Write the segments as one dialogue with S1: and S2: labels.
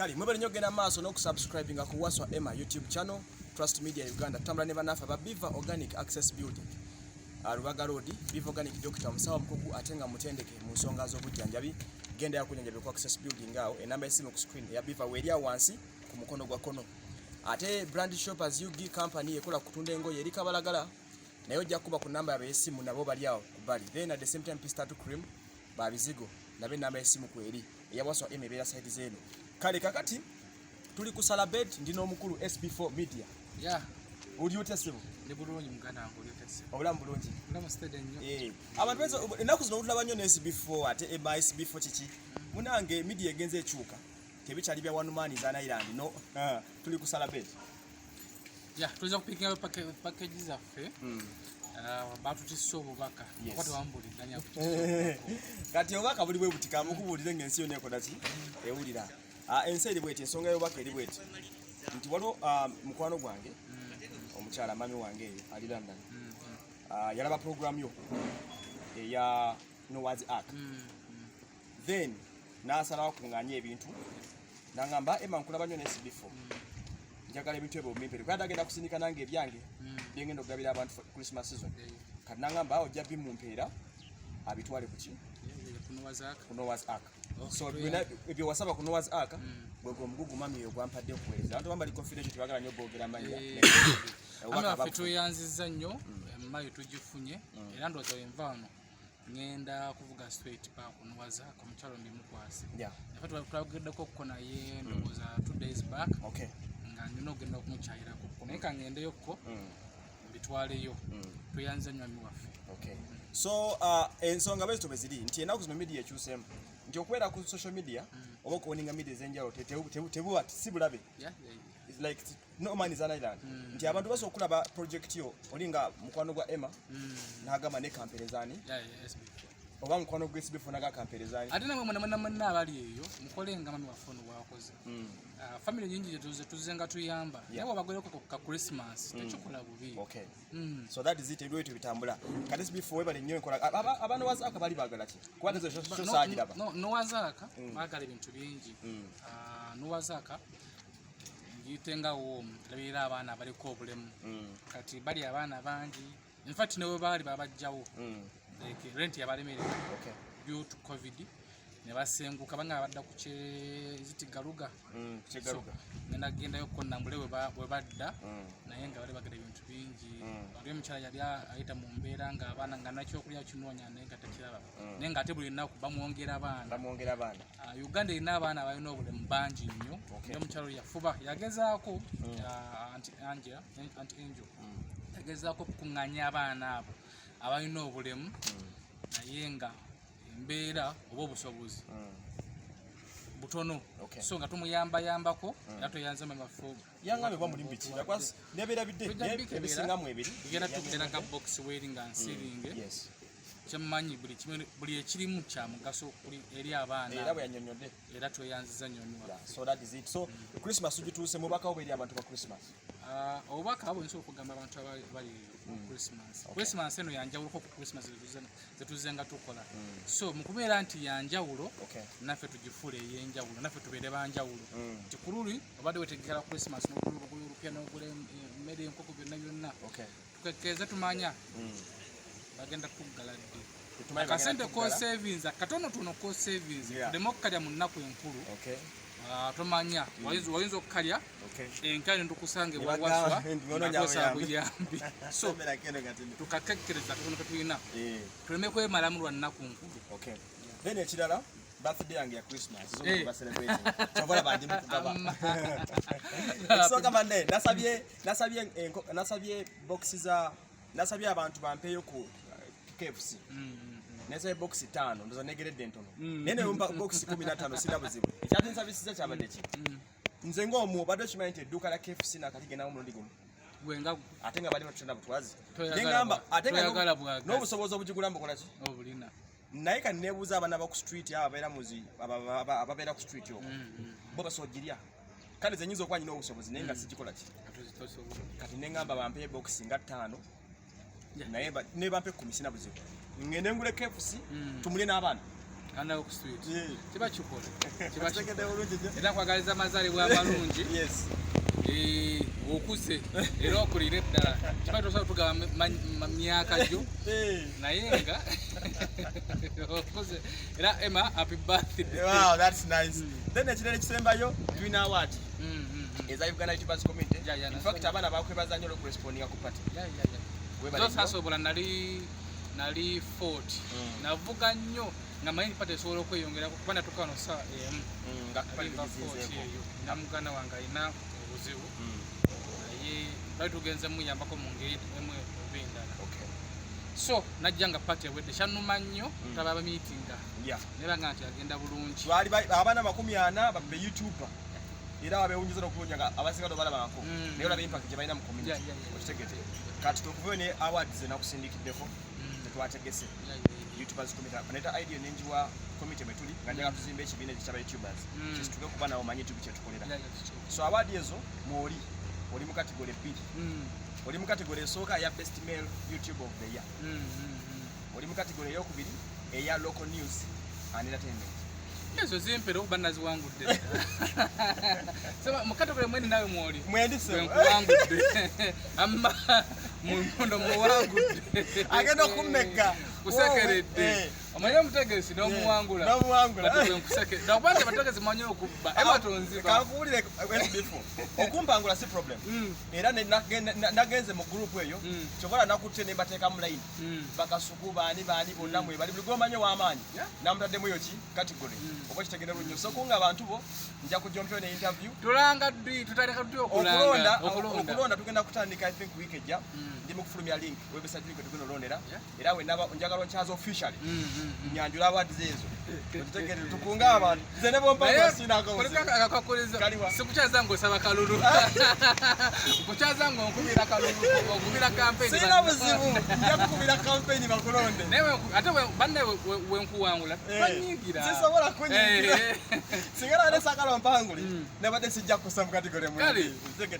S1: Kali mwebale nyo genda maaso n'okusubscribing ku Waswa Emma YouTube channel Trust Media Uganda tambula ne banafa ba Biva Organic Access Building Rubaga Road Biva Organic Dr. Musawa Mukugu atenga mutendeke mu nsonga z'obujjanjabi genda ya kunyanjabe ku Access Building ngao enamba esimu ku screen ya Biva weria wansi ku mukono gwa kono ate brand shoppers Yugi company ekola kutunda engoye eri kabalagala nayo ojja kuba ku namba ya esimu nabo bali awo kubali then at the same time pista to cream ba bizigo nabe namba esimu ku eri ya Waswa Emma bera side zenu kale kakati tuli ku celebrate ndino omukulu SB4 media uli utesibu
S2: ndi bulungi muganda uli utesibu
S1: obulamu bulungi
S2: ndamu steady nnyo
S1: abantu benzo enaku zino tulaba nnyo ne SB4 ate SB4 chichi munange media egenze ekyuka tebikyali bya one man is an island no tuli ku celebrate
S2: tuliza kupika package zaffe batu tiso obubaka okwate wambulidanya
S1: kati obubaka buli bwe butika mukubulire ng'ensi yonna ekola ki ewulira ensi eri bweti ensonga y'obubaka eri bweti nti waliwo mukwano gwange omukyala mami wange eyo ali London yalaba program yo eya Noah's Ark then n'asalawo kuŋŋaanya ebintu n'aŋŋamba Emma nkulaba nnyo ne SB4 njagala ebintu ebyo bumimpere kwada agenda kusindika nange ebyange byengenda okugabira abantu Christmas season kati n'aŋŋamba ojja bimumpeera abitwale ku ki ku Noah's Ark so ebyo wasaba ku Noah's Ark gwegwo omugugu mami eyo gwampadde okuweereza abantu bambali confidential tebagala nnyo boogera manya
S2: amaffe tuyanzizza nnyo emmayo tugifunye era ndowooza enva wano ngenda kuvuga straight pa ku Noah's Ark omukyalo ndi mukwasi naffe twageddeko okuko naye ndowooza 2 days back nga nina okugenda okumukyayirako naye kangendeyo kko mbitwaleyo tuyanze nnyo ami waffe
S1: so ensonga bwe zitobe ziri nti ennaku zino media ekyuseemu nti okubeera ku social media oba okuwoninga media ez'enjawulo tebuwa si bulabe like no man is an island nti abantu basobola okulaba project yo oli nga mukwano gwa Emma n'agamba ne kamperezaani oba mukwano gwa SB4 naga kamperezaani
S2: ate namwe mwenna abali eyo mukolenga mami waffe ono bwakoze family nyingi tuzenga tuyamba naye wabagwereko ka Christmas tekikola bubi
S1: so that is it ebyo bitambula kati SB4 webale nnyo enkola abantu wazaka bali bagala ki kwate zo saagiraba
S2: no wazaka bagala ebintu bingi no wazaka yitengawo labira abaana abaliko obulemu kati bali abaana bangi in fact newe bali babajjawo like rent yabalemerera due to covid ne basenguka banga badda ku zitigaluga ngenda genda yokko nambule we badda naye nga bali bagala ebintu bingi bali omukyala yali ayita mu mbeera nga abaana nga nakyo okulya kinoonya naye nga tekiraba naye nga ate buli nnaku bamwongera abaana Uganda erina abaana abalina obulemu bangi nnyo naye omukyala yafuba yagezaako anti Angel yagezaako okukuŋŋaanya abaana abo abalina obulemu naye nga embeera oba obusobozi butono so nga tumuyambayambako era toyanze mamafu
S1: yangambe bwa mulimbi ki yakwasi nebeera bidde ebisingamu ebiri
S2: tugenda tukulera ka box wearing nga nsiringe kyemmanyi buli ekirimu kya mugaso eri abaana
S1: era bwe yannyonnyodde
S2: era tweyanziza nnyo
S1: so that is it so Christmas ugituuse mubaka oba eri abantu ba Christmas
S2: obubaka abo nsobola okugamba abantu abali Christmas eno yanjawulo ku Christmas zetuzenga tukola so mukubeera nti yanjawulo naffe tugifuule ey'enjawulo naffe tubeere banjawulo nti ku luli obadde wetegekera Christmas n'okugula olupya n'okugula emmere enkoko byonna tukekeeze tumanya bagenda kugaladde akasente ko savings akatonotono ko savings tuleme okukalya mu nnaku enkulu tomanya wayinza okukalya enkya ntukusange bwawaswa nakosa Obuyambi so tukakekkereza katono katulina tuleme kwemalamu lwa nnaku nkulu
S1: then ekirala birthday yange ya Christmas zo ba celebrate chavala bandi mukugaba so kama nde nasabye boxes za nasabye abantu bampeyo ku KFC nese box 5 ndoza negeredde ntono nene box 15 sina buzibu ekyati nsabisiza kyabadde ki nze ng'omu badde kimanyi edduuka la KFC nakaligenda omulundi gumu
S2: gwenga
S1: ate nga bali batunda butwazi ngamba ate nga n'obusobozi obugigula mbukola ki
S2: obulina
S1: naye kati neebuuza abaana ba ku street ababeera ku street yo bo basogirya kale ze nyinza okuba nyina obusobozi naye nga sigikola ki kati ne ngamba bampe box nga 5 naye ne bampe 10 sina buzibu ngende ngule KFC tumule n'abaana
S2: ana ku sweet kiba kikola
S1: Kibategedde bulungi nnyo.
S2: era kwagaliza amazaalibwa amalungi
S1: Yes.
S2: okuze era okulira eddala kiba tosobola tugaba myaka gyo naye nga okuze era Emma happy birthday.
S1: Wow, that's nice. Then ekirere kisembayo tulina award eza Uganda YouTubers community. In fact abaana bakwebaza nnyo okurespondiga ku party.
S2: Zosasobola nali 40 navuga nnyo nga manyi party esobola okweyongera kuba natuuka wano saa nga namuganda wange alina obuzibu naye bali tugenze muyambako mu ngeri emu ebindala. So najja nga party ewedde kyannuma nnyo taba meetinga nebanga nti agenda bulungi.
S1: Bali abaana 40 babbe YouTuber era babewunyiza n'okulungi nga abasinga balabako naye olaba impact gye balina mu community. Okitegete kati tukuvuyo ne awards enakusindikiddeko tetwategese YouTubers community aneta idea nenjiwa community metuli nga njaga tuzimba ekibiina ky'aba YouTubers kisituke kuba nawo manyi tubi kyetukolera. So award ezo mwoli oli mu category 2 oli mu category esooka ya best male YouTube of the year oli mu category eyokubiri eya local news and entertainment.
S2: Ezo zimpero okuba naziwangudde sema mu category mwene nawe mwoli
S1: mwendise
S2: wangudde amma mundo muwangudde
S1: agenda okumeka
S2: kusekeredde omanye omutegesi n'omuwangula batukusekeredde nakubanga abategesi manyi okubba ematonziba
S1: kakuwulire SB4 okumpangula si problem era nagenze mu group eyo kyokola nakutte ne mbateekamu line bakasuku baani bonna mwe bali buli gomanye w'amaanyi namutaddemu yo ki category oba kitegedde bulungi so kunga abantu bo nja kujja mpyo ne interview
S2: tulanga ddi tutaleka tutyo
S1: okulonda tugenda kutandika I think week ejja ndi mu kufulumya link website link tugenda olondera era we naba njagala nkyaza officially nyanjula awards ezo tutegere tukunga abantu nze ne bompa sina ko
S2: akakoleza sikukyaza ngo saba kalulu kuchaza ngo nkubira kalulu okubira campaign
S1: sina buzibu nja kukubira campaign bakulonde
S2: newe ate banne wenkuwangula banyigira
S1: sisobola kunyigira sigala ne sakala mpanguli ne bade sijja kusam category mu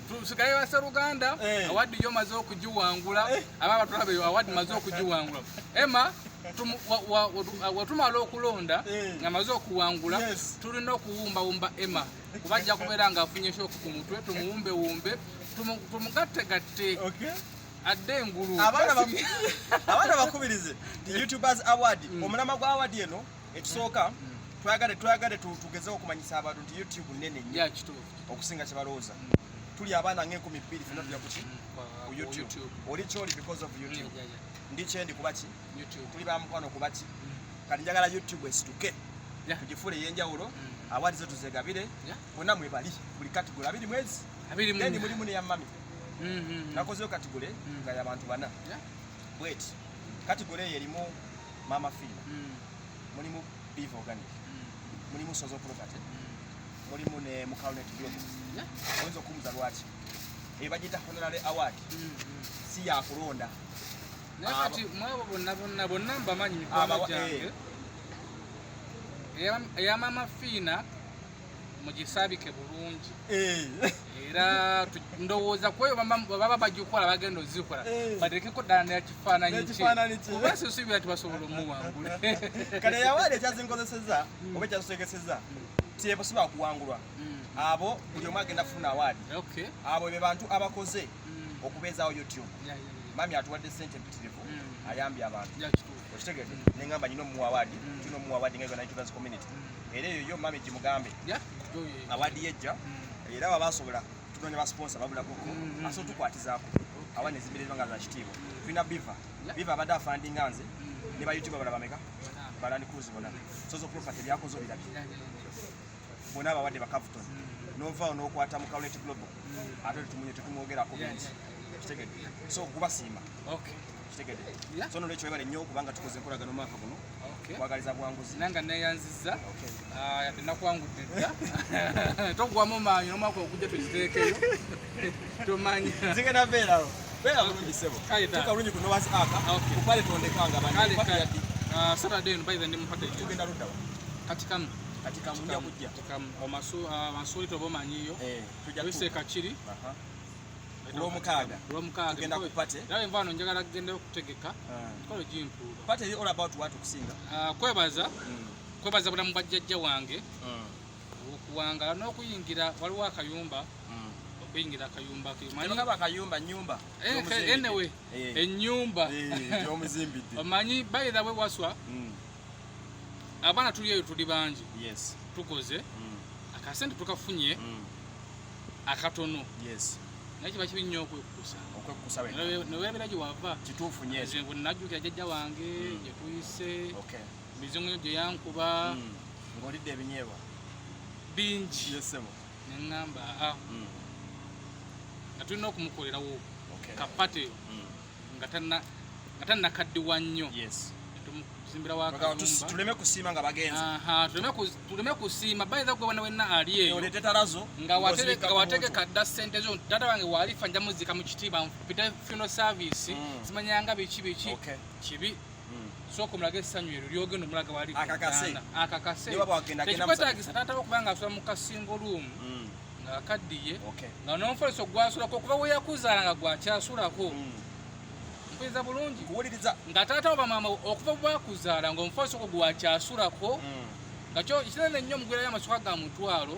S2: tusikale basa Uganda award yo mazo okujiwangula ababa tulabe award mazo okujiwangula Emma watumala okulonda nga maze okuwangula tulina okuwumba Emma kubajja kubeera nga afunye shoku ku mutwe tumuwumbe tumugatte adde engulu
S1: abaana bakubirize the YouTubers award omulama gwa award eno ekisooka twagade tugezeho okumanyisa abantu nti YouTube nene nnyo okusinga kye balowooza tuli abaana ng'enkumi 2 fena tujja ku YouTube oli kyoli because of YouTube ndi kyendi kuba ki tuli ba mukwano kuba ki kati njagala YouTube esituke tugifule yenjawulo awadi zetu zegabire bonna mwebali buli category 2 mwezi then mulimu ne ya mami nakozeyo category nga y'abantu bana wait category erimu mama fina mulimu beef organic mulimu sozo property mulimu ne mukalnet global oyinza okumuza lwaki ebagita honorary award si ya kulonda
S2: nakati mwabo bonna mbamanyi mikwano gyange eya mama fina mugisabike bulungi era ndowooza kweyo baba bagikola bagenda ozikola bateekeko ddala neyakifaananyi oba sisubira tibasobola omuwangula
S1: kale yawaali ekyazinkozeseza oba ekyasosegeseza tiyebasobola kuwangulwa abo buli omu agenda kufuna awaadi abo be bantu abakoze okubeezaawo YouTube mami atuwadde ssente mpitirivu ayambye abantu okitegedde neŋŋamba nyina omuwa awaadi tulina omuwa awaadi nga Uganda YouTubers community era eyo yo mami gimugambe awaadi yejja era baba basobola tunoonya basponsa babulakoko aso tukwatizaako awa nezimbirizwa nga za kitiibwa tulina biva abadde afandinga nze ne ba YouTuber balaba meka balani cruise bona sozo property byakoze obirabye bona abawadde bakavuton novaawo n'okwata mu Calnet Global ate tumunye tetumwogerako bingi kitegedde so kubasiima kitegedde so nolwekyo webale nnyo kubanga tukoze enkolagano omwaka guno kwagaliza buwanguzi
S2: nanga neyanziza yadde nakuwangudde dda togwamu maanyi n'omwaka okujja tukiteekeyo tomanyi
S1: zigenda beerawo beera bulungi sebo tuka bulungi kuno wasi aka kupale tondekanga bandi
S2: Saturday no by the name hotel
S1: tugenda luddawa
S2: katikamu
S1: nja kujja
S2: amasuli tobomanyiyo tujja kachiri
S1: Lomukaaga tugenda ku pate
S2: nawe nvaano njagala kugenda okutegeka kole jimpuula
S1: pate is all about what kusinga
S2: kwebaza kwebaza bulamu bwa jjajja wange okuwangala n'okuyingira waliwo akayumba okuyingira akayumba
S1: nyumba
S2: anyway ennyumba
S1: y'omuzimbidde
S2: omanyi bayira bwe waswa abaana tuli eyo tuli bangi tukoze akasente tukafunye akatono naye kiba kibi nnyo okwekukusa neweebera gye wava nze najjukira jjajja wange gye tuyise mizingo gye yankuba
S1: ng'olidde ebinyeebwa
S2: bingi neŋŋamba nga tulina okumukolerawo kapate nga tannakaddiwa nnyo
S1: tuleme kusiima nga bagenze
S2: tuleme kusiima bayinza kugwe wenna ali eyo nga wategeka dda ssente zo taata wange walifa nja muzika mu kitiibwa mpita funeral service simanyanga biki kibi sooka omulaga essanyu eryo lyogenda omulaga wali akakase tekikwetaagisa taata okubanga asula mu kasingo room nga akaddiye nga n'omufaliso gwasulako okuva we yakuzaala nga gwakyasulako mpuliriza bulungi nga taata oba maama okuva bwakuzaala ng'omufaliso gwo gwakyasulako nga kinene nnyo omugwerayo amasuka ga mutwalo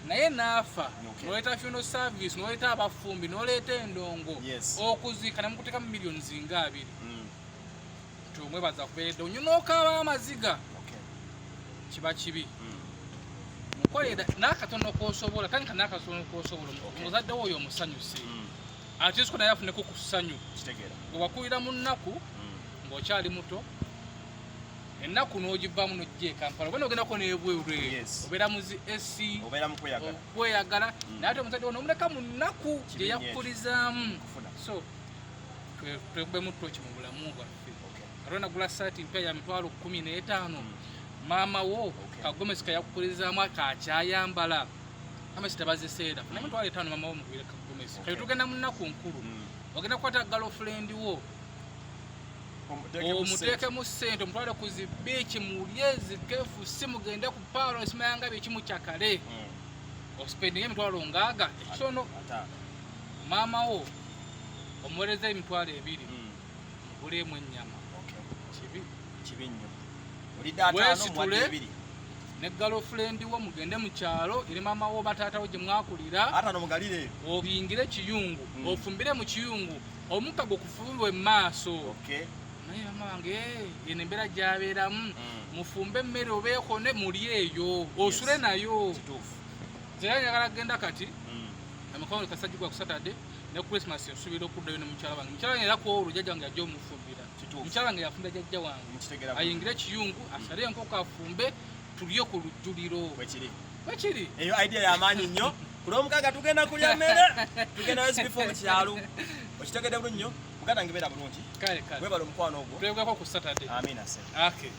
S2: naye n'afa n'oleeta funeral service n'oleeta abafumbi n'oleeta endongo okuziika nemukuteekamu miliyoni zinga 2 omwebaza kubeeredde onyonookaaba amaziga kiba kibi mukolera n'akatono k'osobola tandika n'akatono k'osobola omuzadde wo oyo omusanyuse ate esiko naye afuneko ku ssanyu bwewakulira mu nnaku ng'okyali muto ennaku n'ogivaamu n'ojja e Kampala oba n'ogendako n'ebweru eyo obeera muzi esi okweyagala naye ate omuzadde wo n'omuleka mu nnaku gye yakkulizaamu so twekube muttoki mu bulamu bwaffe alona gula saati mpya ya mitwalo 15 maama wo kagomesi kayakkulizaamu kakyayambala amesi tebaziseera funa mitwalo 5 maama wo mugwire kagomesi kayo tugenda mu nnaku nkulu ogenda kukwata girlfriend wo omuteekemu ssente omutwale ku zibiiki mulyezi kefusi mugende ku paalo simayanga byekimu kyakale ospendinga emitwalo ngaaga ekitono maama wo omuweereza emitwalo 2 mugulemu ennyama
S1: kibi nnyo
S2: wesitule ne girlfriend wo mugende mu kyalo eri maama wo bataatawo gye mwakulira obiyingire kiyungu ofumbire mu kiyungu omukka gwe kufulwe mu maaso naye maama wange eno embeera gy'abeeramu mufumbe emmere obeeko ne muli eyo osule nayo zera njagala kgenda kati amukawo kasajja gwa ku Saturday ne Christmas nsuubira okuddayo ne mukyala wange mukyala wange era kuwa olujjajja wange yajja omufumbira mukyala wange yafumbira jjajja wange ayingire kiyungu asale enkoko afumbe tulye ku lujjuliro bwekiri
S1: eyo idea y'amaanyi nnyo kulwomukaaga tugenda kulya mmere tugenda SB4 mu kyalo okitegedde bulungi nnyo muganda ngebeera bulungi
S2: kale
S1: webala omukwano ogwo
S2: twegwako ku Saturday
S1: amina se
S2: okay